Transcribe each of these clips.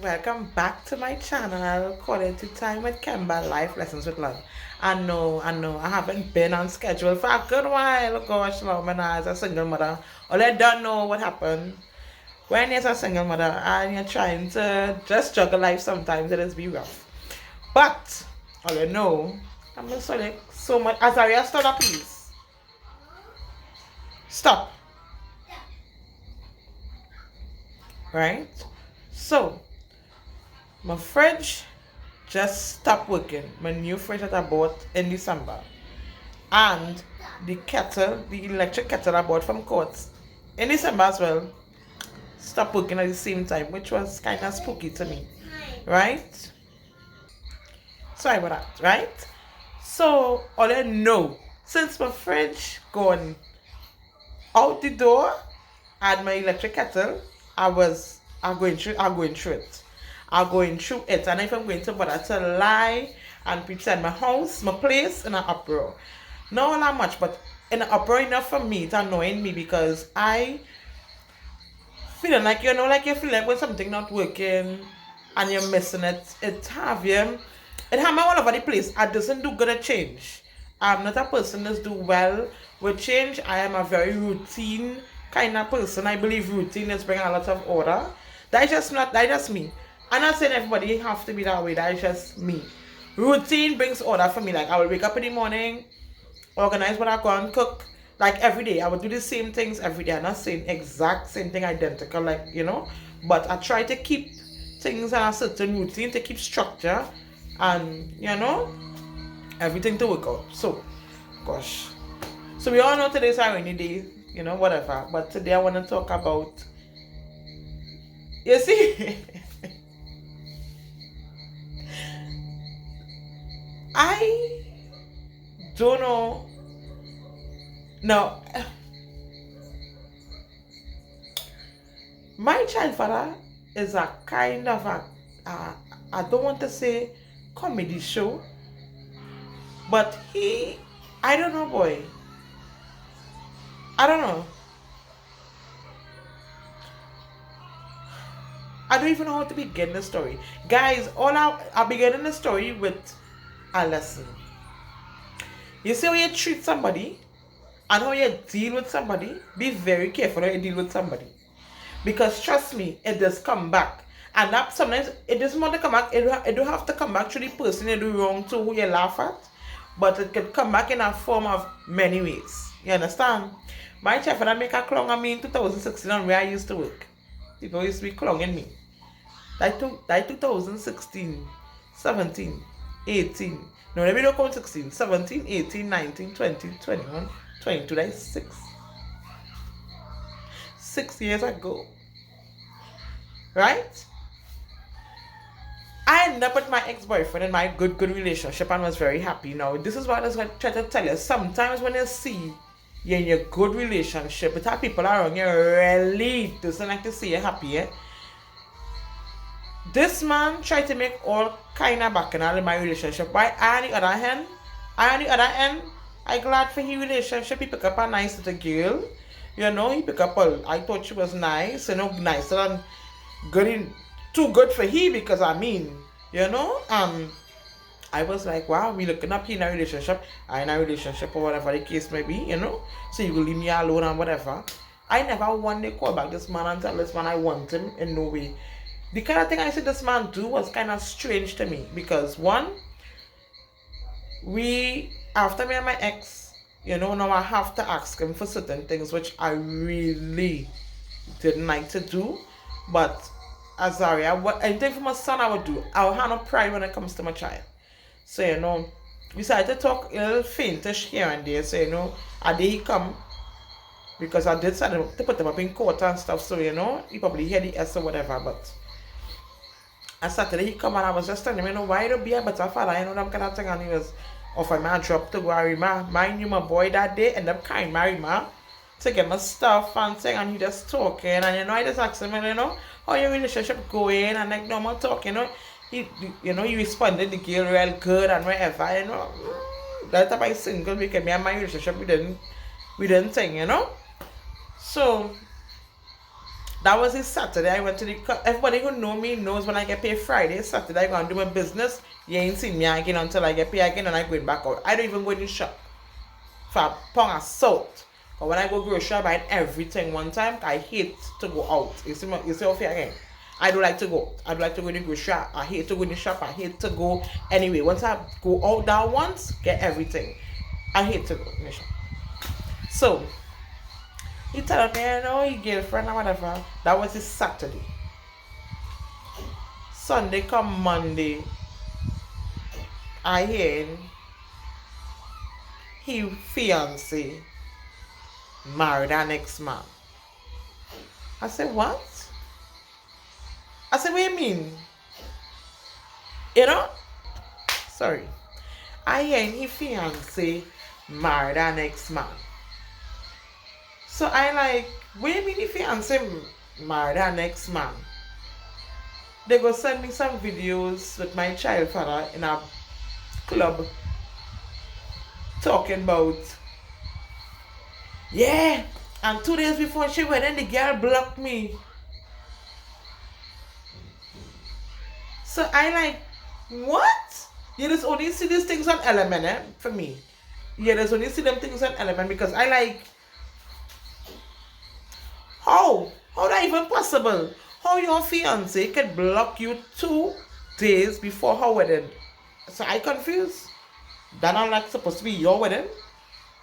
Welcome back to my channel, Quality Time with Kemba, Life Lessons with Love. I know, I haven't been on schedule for a good while. Gosh, Lord, man, as a single mother, or I don't know what happened. When you're a single mother and you're trying to just juggle life, sometimes it is be rough. But, all I know, I'm just like so much. Azaria, stop that, please. Stop. Right? So, my fridge just stopped working. My new fridge that I bought in December. And the kettle, the electric kettle I bought from Courts in December as well, stopped working at the same time, which was kind of spooky to me. Right? Sorry about that, right? So, all I know, since my fridge gone out the door and my electric kettle, I'm going through it. I'm going through it. And if I'm going to bother to lie and pretend my house, my place in an uproar. Not all that much, but in an uproar enough for me, it's annoying me because I feeling like, like you feel like when something not working and you're missing it, it have me all over the place. I doesn't do good at change. I'm not a person that do well with change. I am a very routine kind of person. I believe routine is bringing a lot of order. That's just me. I'm not saying everybody have to be that way. That's just me. Routine brings order for me. Like I will wake up in the morning, organize what I go and cook. Like every day, I would do the same things every day. I'm not saying exact same thing identical, but I try to keep things in a certain routine to keep structure and everything to work out. So, gosh. So we all know today's a rainy day, whatever. But today I want to talk about, you see, I don't know. No, my child father is a kind of I don't want to say comedy show, but I don't know, boy. I don't know. I don't even know how to begin the story. Guys, I'm beginning the story with a lesson. You see how you treat somebody and how you deal with somebody, be very careful how you deal with somebody. Because trust me, it does come back. And that sometimes it doesn't want to come back, it don't have to come back to the person you do wrong to who you laugh at. But it can come back in a form of many ways. You understand? My chef and I make a clown on me in 2016 on where I used to work. People used to be clowning me. That 2016, 17, 18. No, let me not count 16, 17, 18, 19, 20, 21, 22. That's 6. 6 years ago. Right? I ended up with my ex-boyfriend in my good relationship and was very happy. Now, this is what I was going to try to tell you. Sometimes when you see you're in your good relationship, it have people around you really doesn't like to see you happy, This man tried to make all kind of bacchanal in my relationship. Why? On the other hand, I glad for his relationship. He pick up a nice little girl. He pick up I thought she was nice, nicer than good too good for he because I was like, wow, we looking up in a relationship. I in a relationship or whatever the case may be, So you will leave me alone and whatever. I never want to call back this man and tell this man I want him in no way. The kind of thing I see this man do was kind of strange to me because one, after me and my ex, now I have to ask him for certain things which I really didn't like to do. But Azaria, anything for my son I would do. I will have no pride when it comes to my child. So, we started to talk a little faintish here and there. So, a day he come because I did send him to put them up in court and stuff, so he probably had the S or whatever, but on Saturday he come and I was just telling him, why to be a better father, that kind of thing, and he was offering me a drop to go and marry mind you, my boy that day end up kind marry me to get my stuff and thing, and he just talking, and I just asked him, how your relationship going, and like normal talk, he responded the girl real good and whatever, that time I single because me and my relationship we didn't think, so that was his Saturday. I went to everybody who know me knows when I get paid Friday, Saturday I go and do my business. You ain't seen me again until I get paid again and I going back out. I don't even go in the shop for a pound of salt. But when I go grocery, I buy everything one time. I hate to go out. You see how fair again? I don't like to go. I don't like to go in the grocery. I hate to go in the shop. I hate to go anyway. Once I go out that once, get everything. I hate to go in the shop. So he told me, his girlfriend or whatever. That was his Saturday. Sunday come Monday, I hear his fiance married an ex-man. I said, what? I said, what do you mean? Sorry. I hear his fiance married an ex-man. So I like, what do you mean the fiance married an ex-man? They go send me some videos with my child father in a club talking about, yeah, and 2 days before she went, and the girl blocked me. So I like, what? You just only see these things on Element, for me. Yeah, there's only see them things on Element because I like, how that even possible? How your fiance can block you 2 days before her wedding? So I confused. That not like supposed to be your wedding.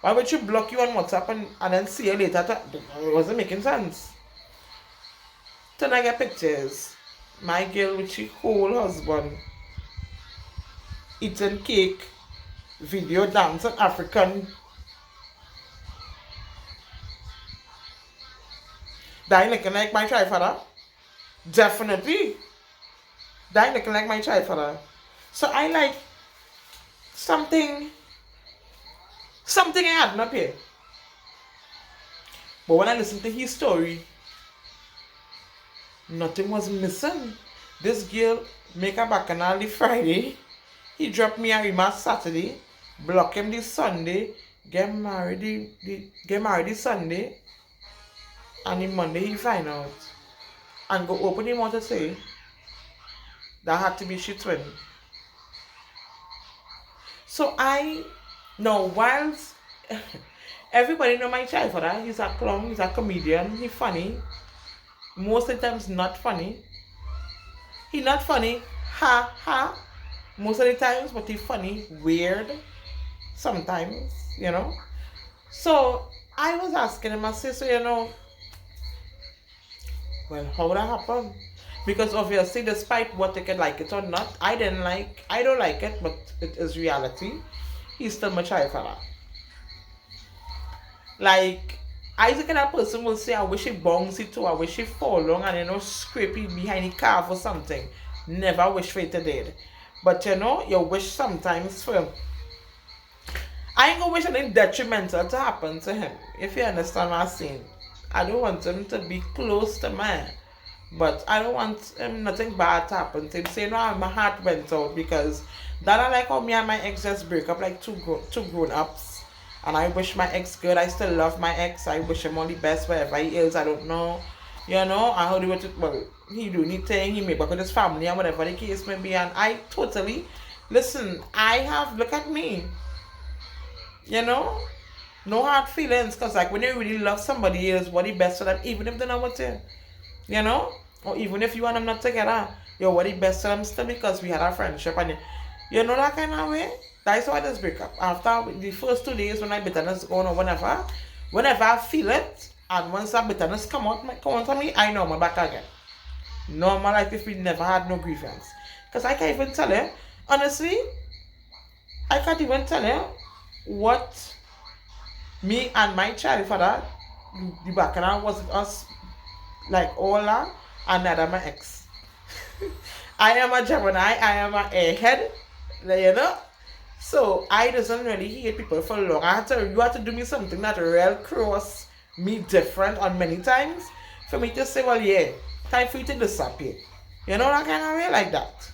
Why would you block you on WhatsApp and then see you later? It wasn't making sense. Then I get pictures. My girl with her whole husband eating cake, video dancing African. That looking like my child father. Definitely. That looking like my child father. So I like something I had up here. But when I listened to his story, nothing was missing. This girl make a bacchanal the Friday. He dropped me a remark Saturday, block him this Sunday, get married the Sunday, and the Monday he find out. And go open him out to say that had to be she twin. So I know whilst everybody know my child father, he's a clown, he's a comedian, he's funny. Most of the times not funny. He not funny, ha ha. Most of the times, but he funny, weird. Sometimes, So I was asking him, I said, so well, how would that happen? Because obviously, despite what they can like it or not, I don't like it, but it is reality. He's still my child father. Like, I the kind of person will say, I wish he bouncy too, I wish he fall long and scrape it behind the car or something. Never wish for it to dead. But you wish sometimes for I ain't gonna wish anything detrimental to happen to him. If you understand what I'm saying. I don't want him to be close to me. But I don't want him nothing bad to happen to him. Say my heart went out because that I like how me and my ex just break up like two grown ups. And I wish my ex good. I still love my ex. I wish him all the best wherever he is. I don't know. I how do it well, he do anything, he may back with his family and whatever the case may be. And I totally listen, look at me. No hard feelings, because like when you really love somebody else, what the best for them, even if they're not with you, or even if you and them not together, what the best for them still, because we had a friendship and that kind of way. That's why this break up. After the first 2 days when I bitterness going or whenever I feel it, and once that bitterness come out to me, I know I'm back again. Normal, like if we never had no grievance. Because I can't even tell you, honestly, I can't even tell you what me and my child father the bacchanal was us, like all that, another my ex. I am a Gemini, I am a airhead, you know. So I doesn't really hate people for long. You had to do me something that real cross me different on many times for me to say, well, yeah, time for you to disappear. You know, that kind of way like that.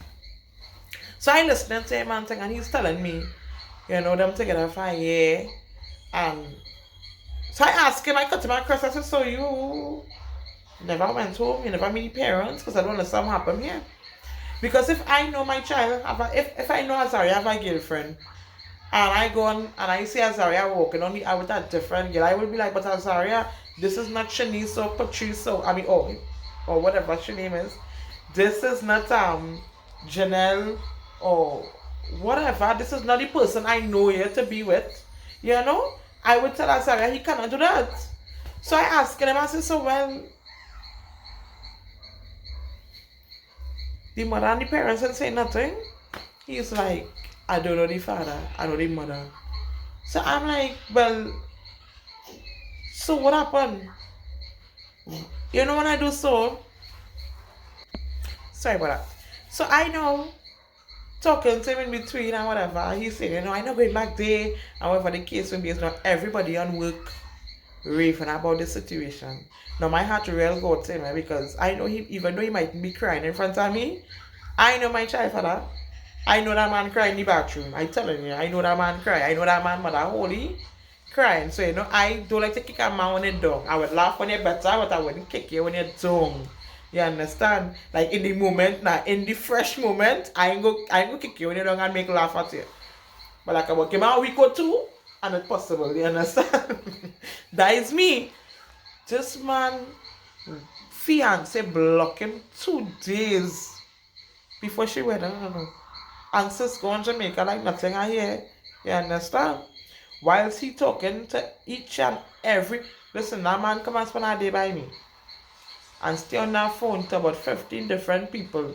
So I listened to him and thing, and he's telling me, you know, them together for a year. And so I asked him, I cut him across, I said, so you never went home, you never meet parents, because I don't understand what happened here. Because if I know my child, if I know Azaria have a girlfriend, and I go on and I see Azaria walking on the out with a different girl, I will be like, but Azaria, this is not Shanice or Patrice, or I mean, or whatever her name is. This is not Janelle or whatever. This is not the person I know here to be with. You know? I would tell Azaria he cannot do that. So I asked him, I said, so well, the mother and the parents didn't say nothing. He's like, I don't know the father, I know the mother. So I'm like, well, so what happened? You know when I do so? Sorry about that. So I know, talking to him in between and whatever, he said, you know, I know going back there, however the case will be, it's not everybody on work raving about the situation. Now my heart real go to him because I know he, even though he might be crying in front of me, I know my child father. I know that man cry in the bathroom. I telling you, I know that man cry. I know that man mother holy crying. So you know, I don't like to kick a man when you're down. I would laugh when you're better, but I wouldn't kick you when you're down. You understand? Like in the moment now, in the fresh moment, I ain't go kick you when you're down and make laugh at you. But like about give a week or two, and it's possible, you understand? That is me. This man fiance block him 2 days before she went. I don't know. And sis go on Jamaica like nothing I hear. You understand? Whilst he talking to each and every, listen, that man come and spend a day by me and stay on that phone to about 15 different people.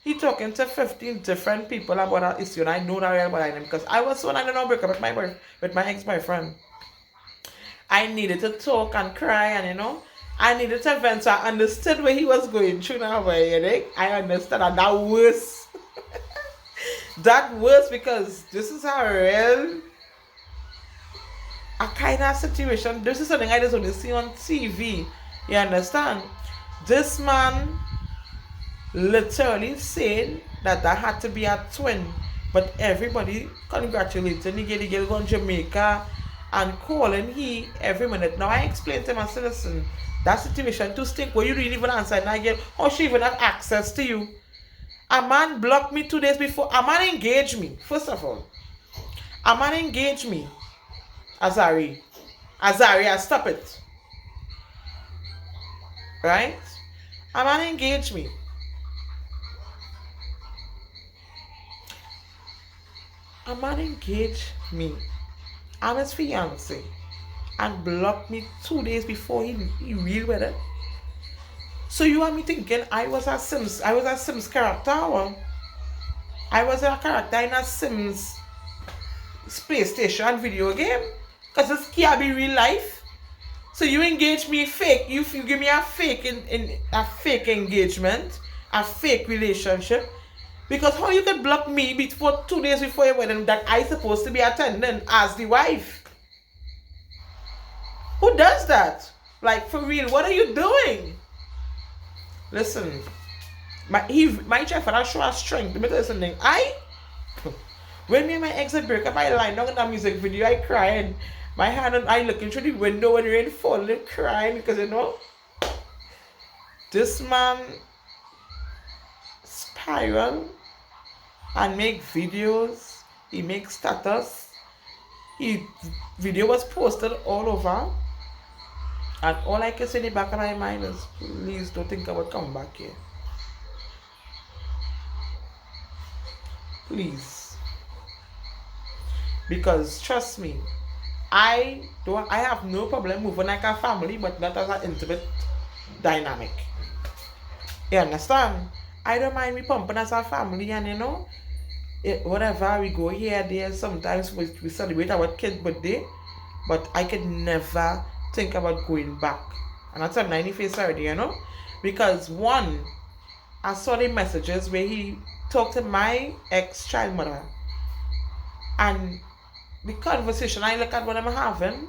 He talking to 15 different people about that issue, and I know that real about him because I was so I don't know break up with my ex-boyfriend. I needed to talk and cry, and you know, I needed to vent. So I understood what he was going through now, but you know, I understood, and that was that was because this is a real a kind of situation. This is something I just only see on TV. You understand? This man literally saying that had to be a twin, but everybody congratulating the girl going to Jamaica and calling he every minute. Now I explained to him, I said, listen, that situation too stink where you didn't even answer and I get how she even have access to you. A man blocked me 2 days before. A man engaged me, first of all. A man engaged me. Azaria, stop it. Right? A man engaged me. A man engaged me. I'm his fiance. And blocked me 2 days before he real with it. So you want me thinking I was a Sims character, or I was a character in a Sims space station video game? Because this can't be real life. So you engage me fake. You give me a fake in a fake engagement, a fake relationship. Because how you could block me before 2 days before your wedding that I supposed to be attending as the wife? Who does that? Like for real, what are you doing? Listen, my child father show us strength. Let me tell you something. When me and my ex break up, I lie down in that music video, I cried. My hand and I looking through the window when the rain falling, crying because you know, this man spiral and make videos. He makes status. Video was posted all over. And all I can say in the back of my mind is, please don't think I will come back here. Please. Because trust me, I have no problem moving like a family, but not as an intimate dynamic. You understand? I don't mind me pumping as a family, and you know, whatever we go here, there, sometimes we celebrate our kid's birthday, but I could never think about going back. And that's a 90 face already, you know? Because one, I saw the messages where he talked to my ex-child mother. And the conversation I look at what I'm having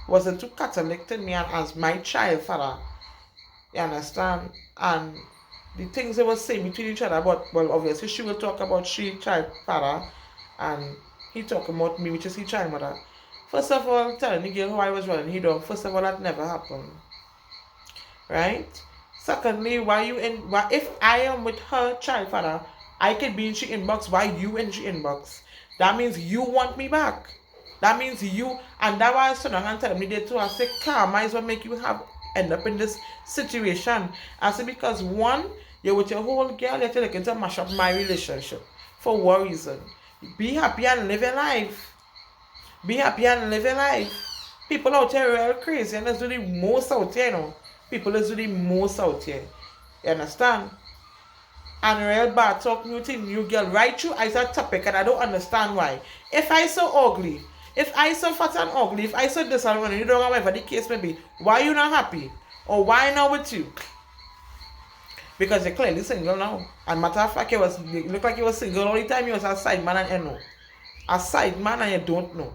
wasn't too Catholic to me and as my child father. You understand? And the things they were saying between each other, but well, obviously she will talk about she child father and he talk about me, which is his child mother. First of all, telling the girl how I was running he done. First of all, that never happened. Right? Secondly, why if I am with her child father, I could be in she inbox, why you in she inbox? That means you want me back. That means you, and that was so I'm telling me there too. I say karma is what make you end up in this situation. I say because one, you're with your whole girl, you're looking to mash up my relationship. For what reason? Be happy and live your life. Be happy and live your life. People out here are real crazy and that's do the most out here, you know. People is do the most out here. You understand? And real bad talk new thing, new girl. Right through I said topic and I don't understand why. If I so ugly, if I so fat and ugly, if I so this and one, you don't know whatever the case may be, why you not happy? Or why not with you? Because you're clearly single now. And matter of fact, you look like you was single all the time you was a side man and you know. A side man and you don't know.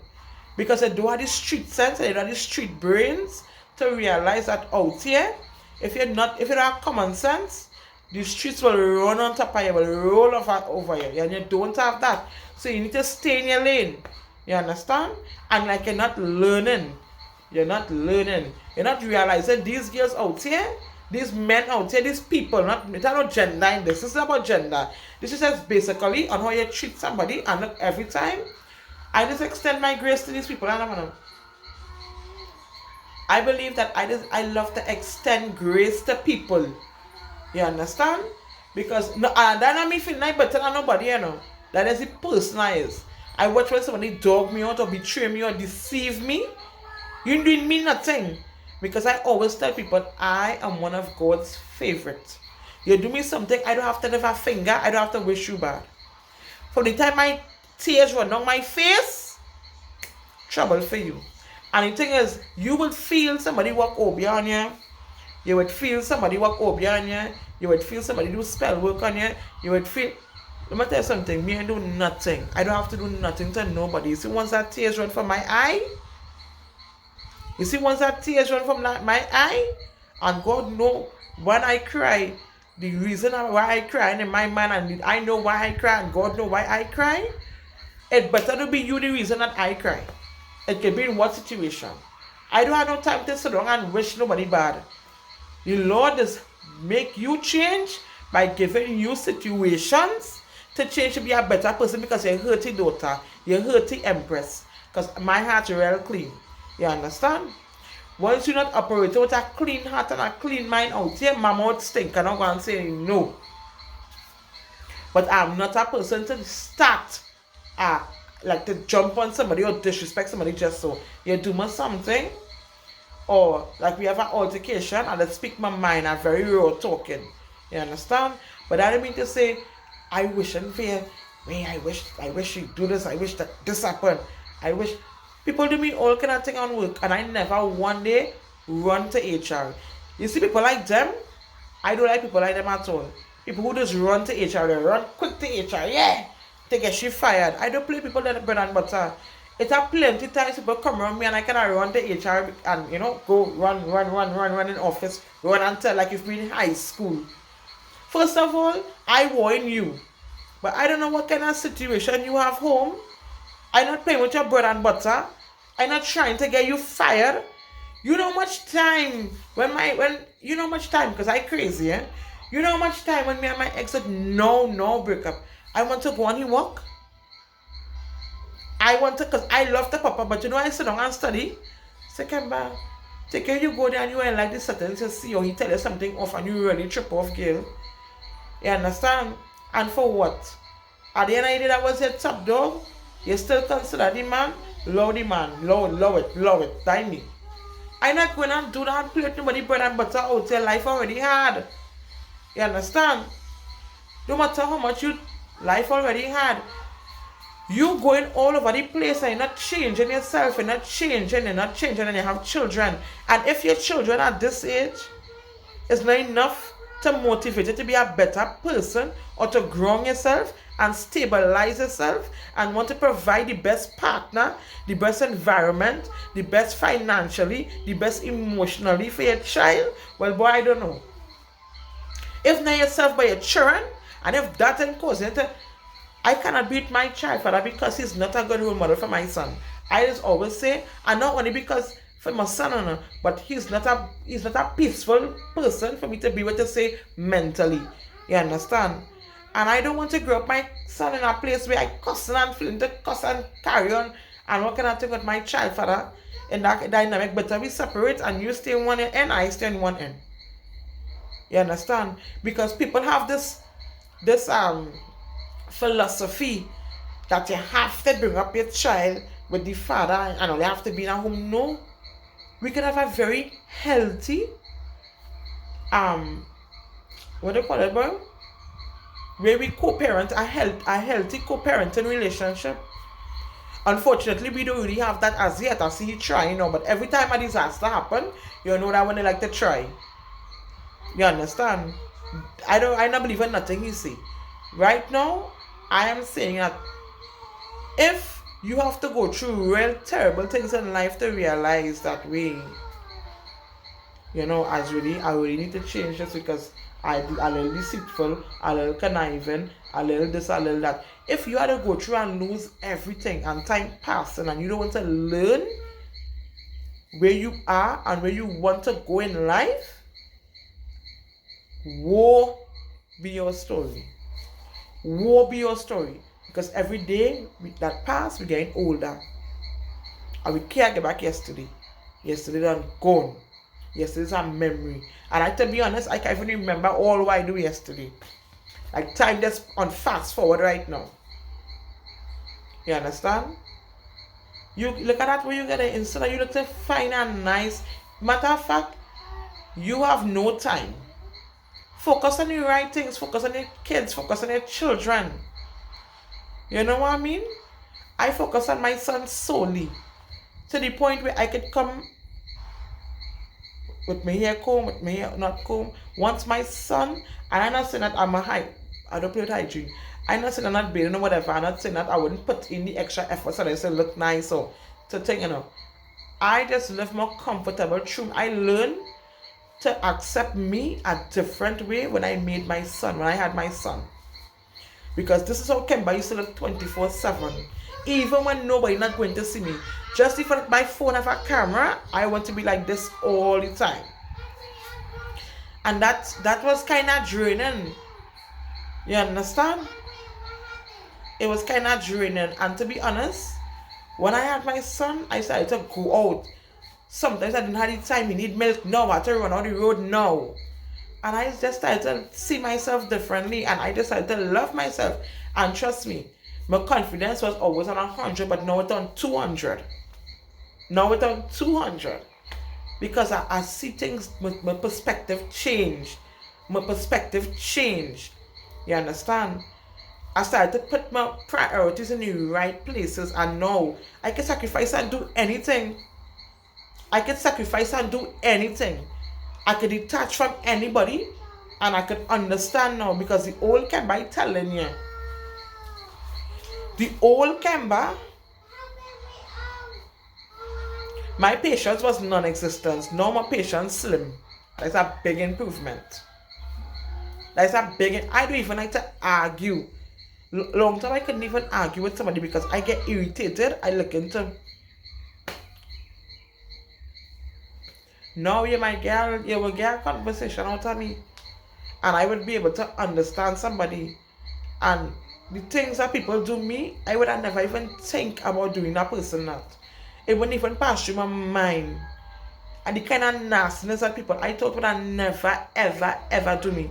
Because you don't have the street sense and you don't have the street brains to realize that out here, if you don't have common sense, the streets will run on top of you, will roll over you, and you don't have that. So you need to stay in your lane. You understand? And like you're not learning. You're not learning. You're not realizing these girls out here, these men out here, these people, it's not gender in this. This is about gender. This is just basically on how you treat somebody, and look, every time I just extend my grace to these people. I believe that I love to extend grace to people. You understand? Because that don't mean feel like better than nobody, you know. That is the person I is. I watch when somebody dog me out or betray me or deceive me. You didn't mean nothing. Because I always tell people I am one of God's favorite. You do me something, I don't have to lift a finger, I don't have to wish you bad. From the time my tears run down my face, trouble for you. And the thing is, you will feel somebody walk over on you. You would feel somebody walk over on you. You would feel somebody do spell work on you. You would feel... Let me tell you something. Me, I do nothing. I don't have to do nothing to nobody. You see, once that tears run from my eye... You see, once that tears run from my eye... And God know when I cry... The reason why I cry in my mind... And I know why I cry... And God know why I cry... It better to be you the reason that I cry. It can be in what situation. I don't have no time to sit down and wish nobody bad. The Lord is make you change by giving you situations to change to be a better person because you hurt your daughter, you hurt the empress. Because my heart is real clean. You understand? Once you not operate with a clean heart and a clean mind out here, my mouth stink and I'm going to say no. But I'm not a person to start like to jump on somebody or disrespect somebody just so. You do me something. Or like we have an altercation and I speak my mind, I'm very raw talking. You understand? But I don't mean to say I wish and fear. I wish you do this, I wish that this happened. I wish people do me all kind of thing on work and I never one day run to HR. You see people like them, I don't like people like them at all. People who just run to HR, they run quick to HR, yeah, to get you fired. I don't play people that bread and butter. It's a plenty times people come around me and I can run to HR and go run in office, run and tell like if we're in high school. First of all, I warn you. But I don't know what kind of situation you have home. I'm not playing with your bread and butter. I'm not trying to get you fired. You know much time you know much time because I crazy, eh? You know much time when me and my ex said no break up. I want to go and work. I want to, because I love the papa, but I sit down and study. Second bar, take care you go there and you ain't like this sentence, you see, or he tell you something off and you really trip off, girl. You understand? And for what? At the end of the day, that was your top dog. You still consider the man? Love the man. Love it. That me. I'm not going to do that, play with nobody bread and butter out your life already hard. You understand? No matter how much life already hard. You going all over the place and you're not changing yourself, you're not changing, and you have children. And if your children at this age is not enough to motivate you to be a better person or to grow yourself and stabilize yourself and want to provide the best partner, the best environment, the best financially, the best emotionally for your child, well, boy, I don't know. If not yourself, but your children, and if that ain't causing it, I cannot beat my child father because he's not a good role model for my son. I just always say, and not only because for my son, but he's not a peaceful person for me to be with, to say mentally. You understand? And I don't want to grow up my son in a place where I cussing and feeling to cuss and carry on and what can I think with my child father in that dynamic. Better we separate and you stay in one end, I stay in one end. You understand? Because people have this philosophy that you have to bring up your child with the father and all, you have to be in a home. No, we can have a very healthy what do you call it, bro? Where we co-parent, a healthy co-parenting relationship. Unfortunately, we don't really have that as yet. I see you trying, but every time a disaster happen, you know that when they like to try. You understand? I don't believe in nothing you say. Right now, I am saying that if you have to go through real terrible things in life to realize that way, I really need to change this because I a little deceitful, a little conniving, a little this, a little that. If you had to go through and lose everything and time passing and you don't want to learn where you are and where you want to go in life, woe be your story. Woe be your story. Because every day that pass, we're getting older. And we can't get back yesterday. Yesterday done gone. Yesterday's a memory. And to be honest, I can't even remember all what I do yesterday. Like time just on fast forward right now. You understand? You look at that where you get it. Instead of you look to fine and nice. Matter of fact, you have no time. Focus on the right things. Focus on your kids. Focus on your children. You know what I mean? I focus on my son solely. To the point where I could come with my hair comb, with my hair not comb. Once my son, and I'm not saying that I don't play with hygiene. I'm not saying I'm not bathing or whatever. I'm not saying that I wouldn't put in the extra effort so that it look nice or to think, I just live more comfortable through. I learned to accept me a different way when I had my son. Because this is how Kemba used to look 24/7. Even when nobody not going to see me. Just if my phone have a camera, I want to be like this all the time. And that was kind of draining. You understand? It was kind of draining. And to be honest, when I had my son, I started to go out. Sometimes I didn't have the time. You need milk now. I have to run on the road now. And I just started to see myself differently. And I just started to love myself. And trust me, my confidence was always on 100, but now it's on 200. Now it's on 200. Because I see things, my perspective changed. My perspective changed. You understand? I started to put my priorities in the right places. And now I can sacrifice and do anything. I could sacrifice and do anything. I could detach from anybody. And I could understand now. Because the old Kemba telling you. The old Kemba, my patience was non-existent. Now my patience slim. That's a big improvement. I don't even like to argue. Long time I couldn't even argue with somebody because I get irritated. I look into. Now you will get a conversation out of me. And I would be able to understand somebody. And the things that people do me, I would have never even think about doing that person that. It wouldn't even pass through my mind. And the kind of nastiness that people I thought would have never, ever, ever do me.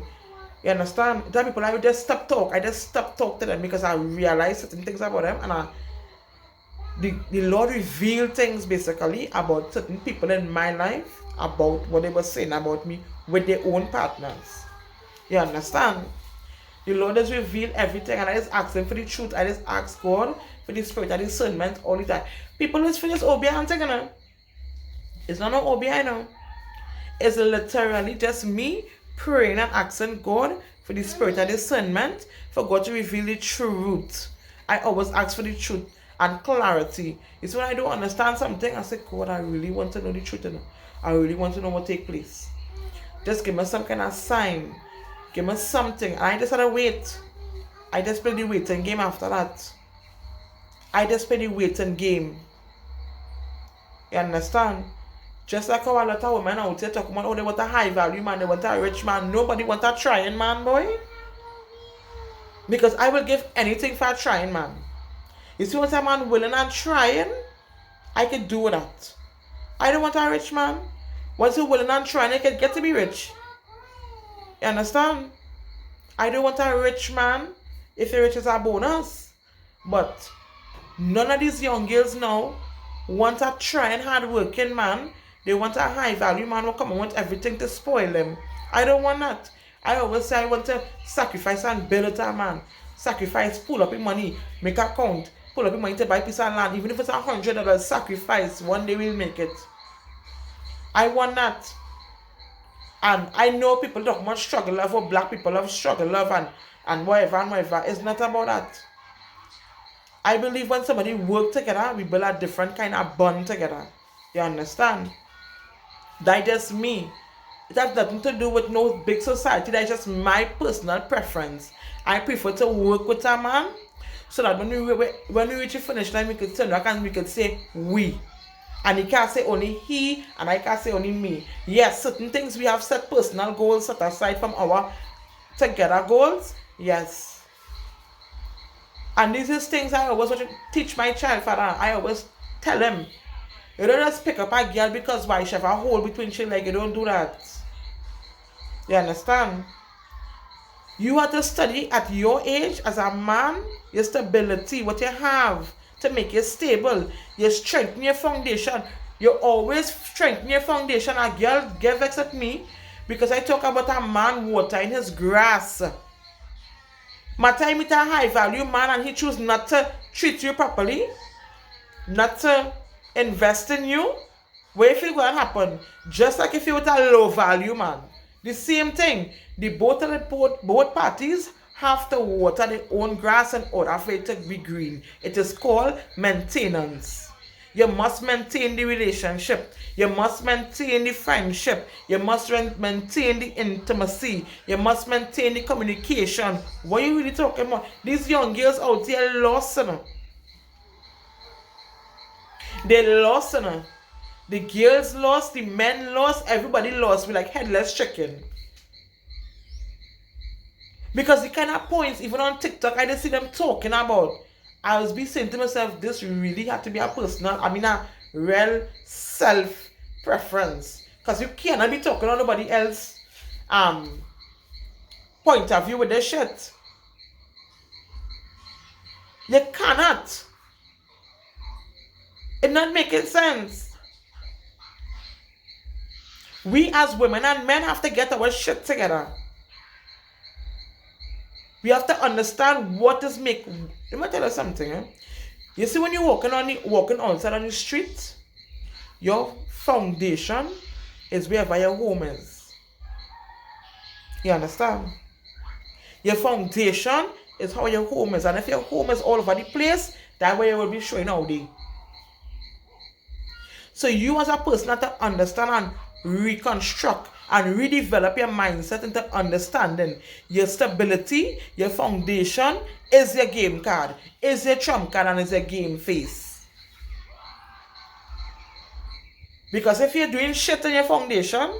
You understand? That people I would just stop talk. I just stop talk to them because I realized certain things about them. And the Lord revealed things basically about certain people in my life, about what they were saying about me with their own partners. You understand? The Lord has revealed everything, and I just ask Him for the truth. I just ask God for the spirit of discernment all the time. People just finish OBI and taking it. It's not no OBI now. It's literally just me praying and asking God for the spirit of discernment, for God to reveal the truth. I always ask for the truth and clarity. It's when I don't understand something, I say, God, I really want to know the truth. I really want to know what take place. Just give me some kind of sign. Give me something. And I just had to wait. I just play the waiting game after that. I just play the waiting game. You understand? Just like how a lot of women out here talk about, oh, they want a high value man, they want a rich man. Nobody want a trying man, boy. Because I will give anything for a trying man. You see, once a man willing and trying, I can do that. I don't want a rich man. Once you're willing and trying, I can get to be rich. You understand? I don't want a rich man. If you're rich, is a bonus. But none of these young girls now want a trying, hard-working man. They want a high-value man who come and want everything to spoil them. I don't want that. I always say I want to sacrifice and build a man. Sacrifice, pull up your money, make a count, pull up your money to buy a piece of land. Even if it's $100, sacrifice. One day we'll make it. I want that. And I know people talk about struggle love, or black people love struggle love and whatever and whatever. It's not about that. I believe when somebody work together, we build a different kind of bond together. You understand? That's just me. It has nothing to do with no big society. That's just my personal preference. I prefer to work with a man so that when we reach the finish line, we could turn back and we could say we. And he can't say only he, and I can't say only me. Yes, certain things we have set personal goals set aside from our together goals. Yes. And these are things I always want to teach my child, father. I always tell him, you don't just pick up a girl because why she have a hole between she leg. You don't do that. You understand? You have to study at your age as a man, your stability, what you have to make you stable. You strengthen your foundation. You always strengthen your foundation. A girl get vexed at me because I talk about a man watering his grass. My time with a high value man and he choose not to treat you properly, not to invest in you, what you feel going to happen? Just like if you with a low value man. The same thing. Both parties have to water their own grass in order for it to be green. It is called maintenance. You must maintain the relationship. You must maintain the friendship. You must maintain the intimacy. You must maintain the communication. What are you really talking about? These young girls out here lost, you know. They lost, you know. The girls lost, the men lost, everybody lost. We're like headless chicken. Because the kind of points, even on TikTok, I just see them talking about. I was be saying to myself, this really had to be a personal, a real self-preference. Because you cannot be talking on nobody else point of view with this shit. You cannot. It's not making sense. We as women and men have to get our shit together. We have to understand what is making. Let me tell you something. Eh? You see, when you're walking outside on the street, your foundation is wherever your home is. You understand? Your foundation is how your home is. And if your home is all over the place, that way you will be showing all day. So you as a person have to understand and reconstruct and redevelop your mindset into understanding your stability, your foundation is your game card, is your trump card, and is your game face. Because if you're doing shit in your foundation,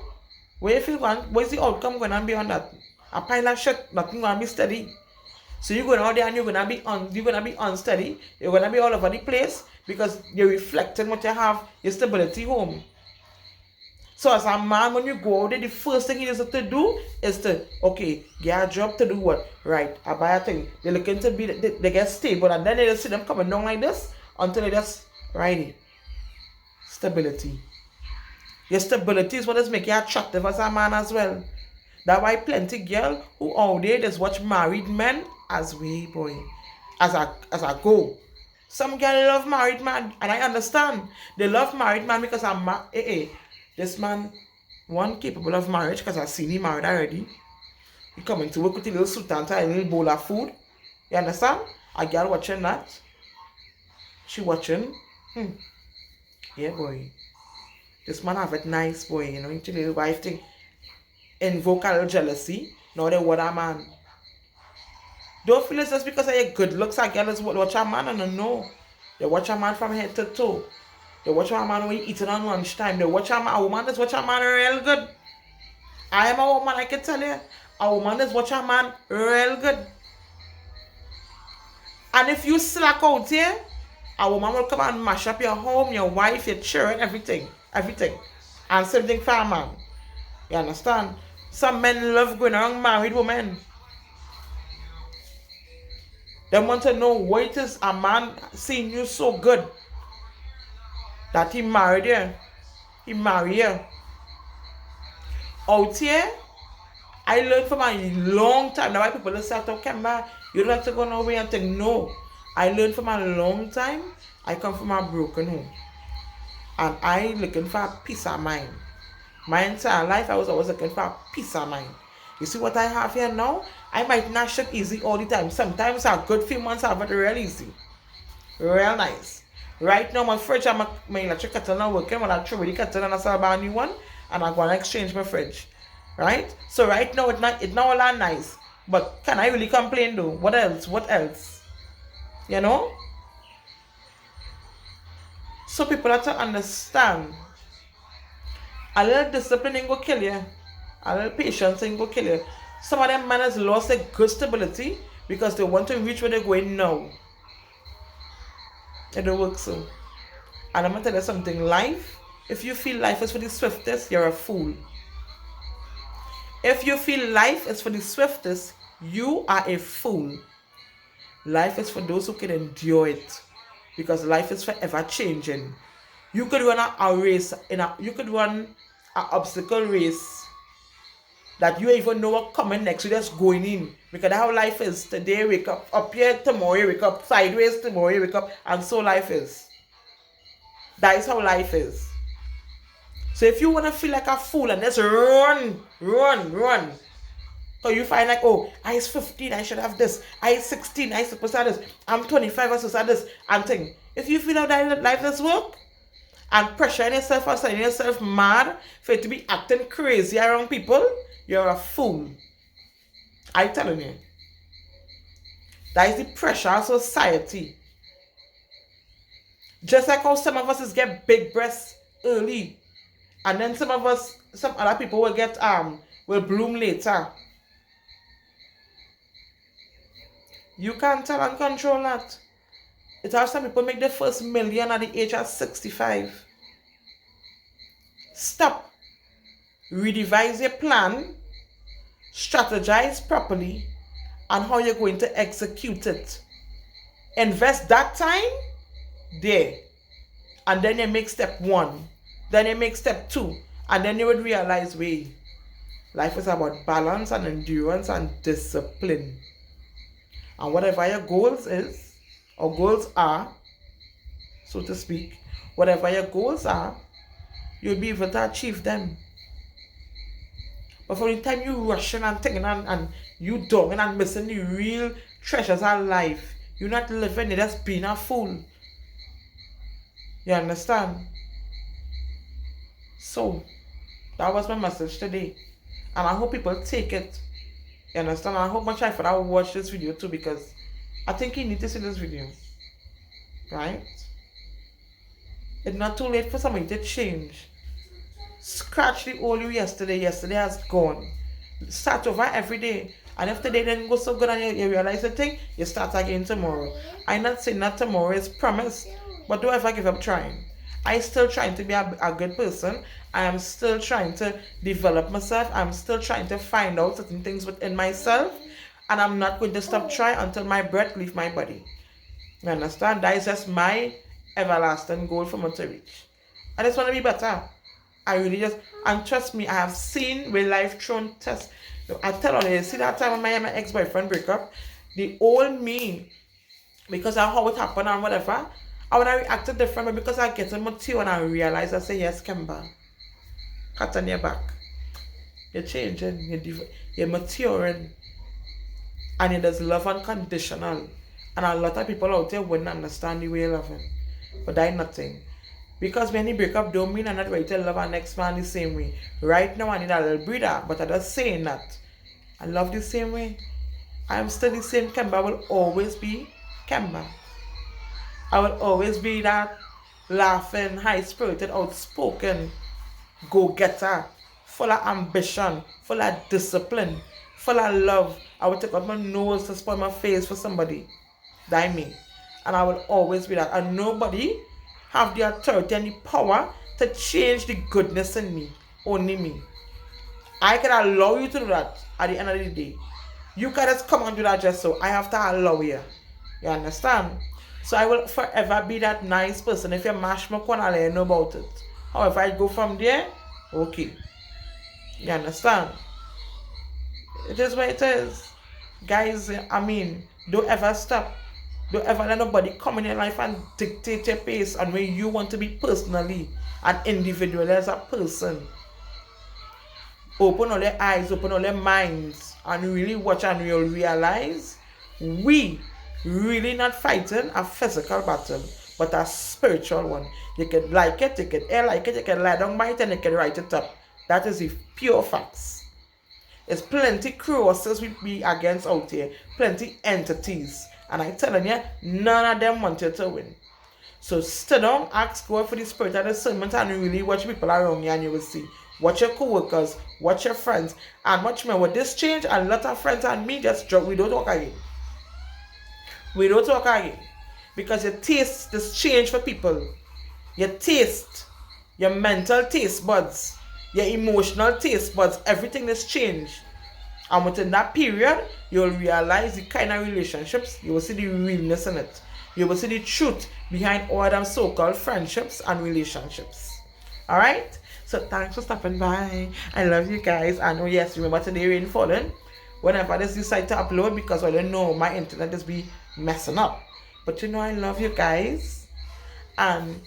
where if you want, what is the outcome going to be on that? A pile of shit, nothing going to be steady. So you're going out there and you're going to be unsteady. You're going to be all over the place because you're reflecting what you have, your stability home. So as a man, when you go out there, the first thing you have to do is to, okay, get a job to do what? Right, I buy a thing. They're looking to be, they get stable, and then they just see them coming down like this until they just ride it. Stability. Your stability is what is making you attractive as a man as well. That's why plenty girl who out there just watch married men as way boy, as a go. Some girl love married man, and I understand. They love married man because this man one capable of marriage because I seen him married already. He coming to work with a little suit and tie, a little bowl of food. You understand? A girl watching that. She watching. Yeah, boy. This man have it nice, boy. You know, into the wife thing. Invoke a little jealousy. Now they want a man. Don't feel it's just because of your good looks. A girl is watch a man and no. They watch a man from head to toe. They watch a man when you eating on lunchtime. They watch a man. A woman is watch a man real good. I am a woman, I can tell you. A woman is watch a man real good. And if you slack out here, a woman will come and mash up your home, your wife, your children, everything. Everything. And same thing for a man. You understand? Some men love going around married women. They want to know why it is a man seeing you so good that he married you. He married you. Out here, I learned from a long time. Now why people say, okay, you don't like to go nowhere and think, no. I learned from a long time. I come from a broken home. And I looking for a peace of mind. My entire life, I was always looking for a peace of mind. You see what I have here now? I might not ship easy all the time. Sometimes a good few months I have it real easy. Real nice. Right now, my fridge, my electric kettle not working. When I throw the kettle and I start buy a new one, and I'm going to exchange my fridge. Right? So right now, it's not all that nice. But can I really complain though? What else? What else? You know? So people have to understand. A little discipline ain't go kill you. A little patience ain't go kill you. Some of them men has lost their good stability because they want to reach where they're going now. It don't work so. And I'm going to tell you something. Life, if you feel life is for the swiftest, you're a fool. If you feel life is for the swiftest, you are a fool. Life is for those who can endure it. Because life is forever changing. You could run a race, you could run an obstacle race that you even know what coming next. You're just going in. Because that's how life is. Today you wake up here, tomorrow you wake up sideways, tomorrow you wake up, and so life is. That is how life is. So if you want to feel like a fool and just run. So you find like, oh, I is 15, I should have this. I is 16, I supposed to have this. I'm 25, I supposed to have this. And thing. If you feel how that life does work, and pressuring yourself or setting yourself mad for you to be acting crazy around people, you're a fool. I'm telling you. That is the pressure of society. Just like how some of us get big breasts early. And then some other people will get will bloom later. You can't tell and control that. It has some people make their first million at the age of 65. Stop. Redevise your plan. Strategize properly. And how you're going to execute it. Invest that time there. And then you make step 1. Then you make step 2. And then you would realize, wait, life is about balance and endurance and discipline. And whatever your goals is, or goals are, so to speak, whatever your goals are, you'll be able to achieve them. But for the time you rushing and thinking and you dogging and missing the real treasures of life, you're not living, you're just being a fool. You understand? So, that was my message today. And I hope people take it. You understand? I hope my child will watch this video too, because I think he needs to see this video. Right? It's not too late for somebody to change. Scratch the old you yesterday. Yesterday has gone. Start over every day. And if today didn't go so good and you realize the thing, you start again tomorrow. I'm not saying that tomorrow is promised, but don't ever give up trying. I'm still trying to be a good person. I am still trying to develop myself. I'm still trying to find out certain things within myself. And I'm not going to stop trying until my breath leaves my body. You understand? That is just my everlasting goal for me to reach. I just want to be better. I really just, and trust me, I have seen where life thrown tests. I tell her, you see that time when my ex-boyfriend break up, the old me, because of how it happened and whatever, I would have reacted different, but because I get mature and I realize, I say, yes, Kemba, cut on your back. You're changing, you're maturing, and it is love unconditional. And a lot of people out there wouldn't understand the way you love him. But that ain't nothing. Because when you break up, don't mean I'm not ready to love our next man the same way. Right now, I need a little breather, but I'm just saying that. I love the same way. I am still the same Kemba. I will always be Kemba. I will always be that laughing, high-spirited, outspoken go-getter, full of ambition, full of discipline, full of love. I would take out my nose to spoil my face for somebody. That me. And I will always be that. And nobody have the authority and the power to change the goodness in me. Only me. I can allow you to do that at the end of the day. You can just come and do that just so. I have to allow you. You understand? So I will forever be that nice person. If you mash my corner, I'll let you know about it. However, I go from there, okay. You understand? It is what it is. Guys, I mean, don't ever stop. Don't ever let nobody come in your life and dictate your pace and where you want to be personally and individually as a person. Open all your eyes, open all your minds, and really watch and you'll realize we really not fighting a physical battle, but a spiritual one. You can like it, you can like it, you can lie down by it, and you can write it up. That is the pure facts. There's plenty crosses we be against out here, plenty entities. And I'm telling you, none of them want you to win. So sit down, ask God for the spirit of discernment and really watch people around you and you will see. Watch your co-workers, watch your friends, and watch me. With this change, a lot of friends and me just drop. We don't talk again. We don't talk again. Because you taste this change for people. You taste, your mental taste buds, your emotional taste buds, everything is changed. And within that period, you'll realize the kind of relationships, you will see the realness in it. You will see the truth behind all them so-called friendships and relationships. Alright? So thanks for stopping by. I love you guys. And oh yes, remember today rain falling. Whenever I decide to upload, because I don't know, my internet is be messing up. But you know I love you guys. And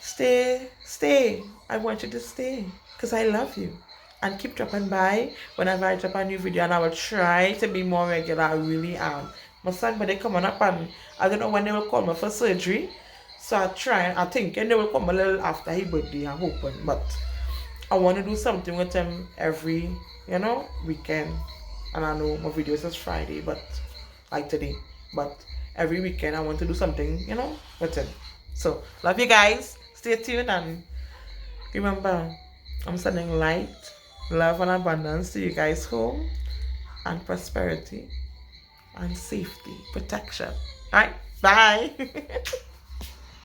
stay. I want you to stay. Because I love you. And keep dropping by whenever I drop a new video, and I will try to be more regular. I really am. My son, but they coming up, and I don't know when they will call me for surgery. So I think they will come a little after his birthday, I'm hoping. But I want to do something with him every, weekend. And I know my videos is Friday, but like today. But every weekend I want to do something, with him. So love you guys. Stay tuned, and remember, I'm sending light, love, and abundance to you guys home, and prosperity, and safety, protection. Alright, bye.